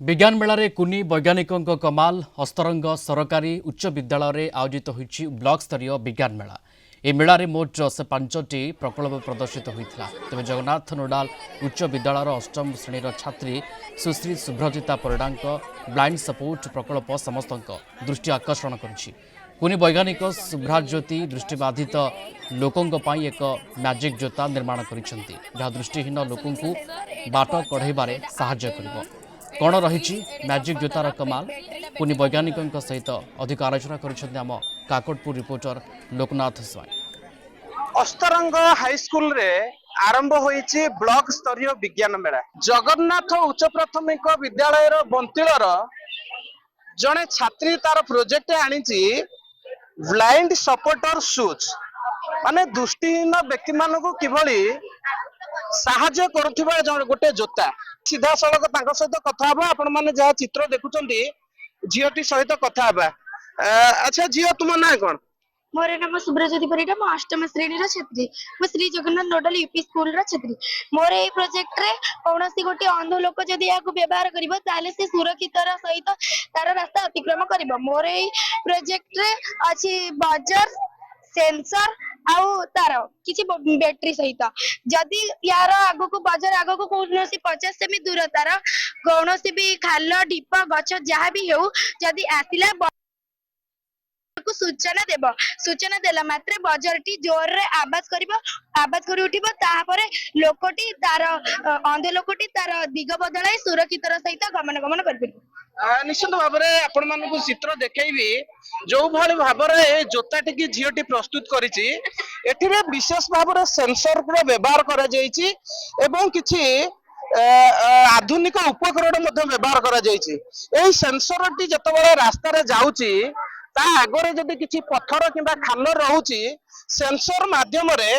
विज्ञान मेला रे कुनी वैज्ञानिकों कमाल हस्तरंग सरकारी उच्च विद्यालय आयोजित होइछि ब्लॉक स्तरीय विज्ञान मेला। ए मेला रे मोट 5टी प्रकल्प प्रदर्शित होइथिला। तबे जगन्नाथ नोडाल उच्च विद्यालयर अष्टम श्रेणीर छात्री सुश्री शुभ्रजिता परिडांक ब्लाइंड सपोर्ट प्रकल्प समस्तक दृष्टि आकर्षण करिछि। कुनी वैज्ञानिक शुभ्राज्योति दृष्टिबाधित लोकों पाई एक मैजिक जोता निर्माण करिसेंती जहा दृष्टिहीन लोकों बाट कढ़ाइबारे सहायता करिवो। कौन रही मैजिक जोतार कमाल कुनी वैज्ञानिकों सहित अधिक आलोचना कर काकटपुर रिपोर्टर लोकनाथ स्वाई। अस्तरंग हाईस्कूल रे आरंभ होईची ब्लॉक स्तरीय विज्ञान मेला। जगन्नाथ उच्च प्राथमिक विद्यालय बंतिलर जड़े छात्री तार प्रोजेक्ट आनीची ब्लाइंड सपोर्टर शूज माने दृष्टिहीन व्यक्ति मानक किभली साहाय्य करुथिबा गोटे जोता। सीधा सड़क सहित कथा हबा। आपण माने जहा चित्र देखुचंती झीओटी सहित कथा हबा। अच्छा झीओ तुम ना कोन? मोर नाम शुभ्रज्योति परिडा। मो अष्टम श्रेणी छात्री। मो श्री जगन्नाथ नोडाल यूपी स्कूल छात्री। मोर ए प्रोजेक्ट रे कौनसी गोटे अंध लोक जदि या व्यवहार करिवो ताले से सुरक्षित सहित तार रास्ता अतिक्रम करिवो। मोर ए प्रोजेक्ट रे अछि बजर सेंसर आउ तार किसी बैटरी सहित जदि यार आगो को बजर आगो को कौनसी 50 सेमी दूरतार कौनसी भी खाल ढीप गछ जहाँ भी हो जदि आसिला सूचना देव। सूचना देला मात्रे बजरटी जोर रे आवाज करी उठिबो। ताहापरे लोकटी तार अंध लोकटी तार दिग बदलाई सुरक्षित सहित गमन करबिबो। निश्चित भाव में आपण मानकु चित्र देखैबी जो भली भाव में जोताटी की झीओटी प्रस्तुत करिछि। एथिरे विशेष भाव में सेंसर को व्यवहार करा जाइछि एवं किछि आधुनिक उपकरण मध्ये व्यवहार करा जाइछि। एई सेंसरटी जतबेले रास्ता रे जाउछि ता आगरे जदि किछि पत्थर किंबा खाल रहुछि सेंसर माध्यम रे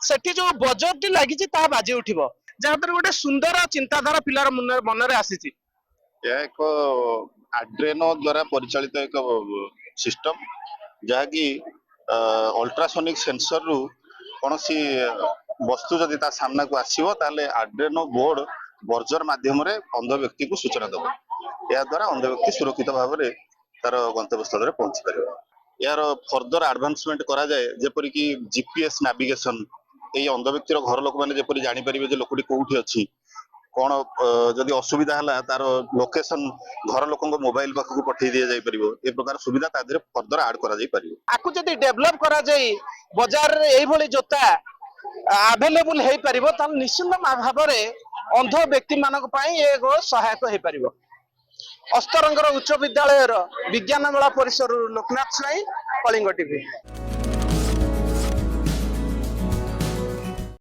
सेठी जो बजरटी लागिछि ता बाजी उठिबो। जहां गोटे सुंदर चिंताधारा पिलार मन रे आसीछि। यह एक आड्रेनो द्वारा परिचालित एक सिस्टम जहाँकि अल्ट्रासोनिक सेंसर रु कौन सी वस्तु जदि ता सामना को आसीबो ताले आड्रेनो बोर्ड बर्जर माध्यम रे अंध व्यक्ति को सूचना देबो। या द्वारा अंध व्यक्ति सुरक्षित भाव में तार गंतव्य स्थल रे पहुंची परिबो। यार फर्दर एडवांसमेंट करा जाए जेपरि कि जीपीएस नेविगेशन एई अंध व्यक्तिर घर लोक माने जेपरि जानि परिबे जे लोकटी कोउठी अछि कौन जदि असुविधा है तार लोकेशन घर लोक मोबाइल पाखक पठे दि जाई परिबो। ए प्रकार सुविधा ता देरे फर्दर ऐड करा जाई परिबो। आकु जदि डेवलप करा जाई बाजार रे एई भली जोता अवेलेबल हे परिबो त निश्चित भाव में अंध व्यक्ति मानक पई एगो सहायक हे परिबो। अस्तरंगर उच्च विद्यालय विज्ञान मेला परिसर लोकनाथ स्वाई, कलिंग टीवी।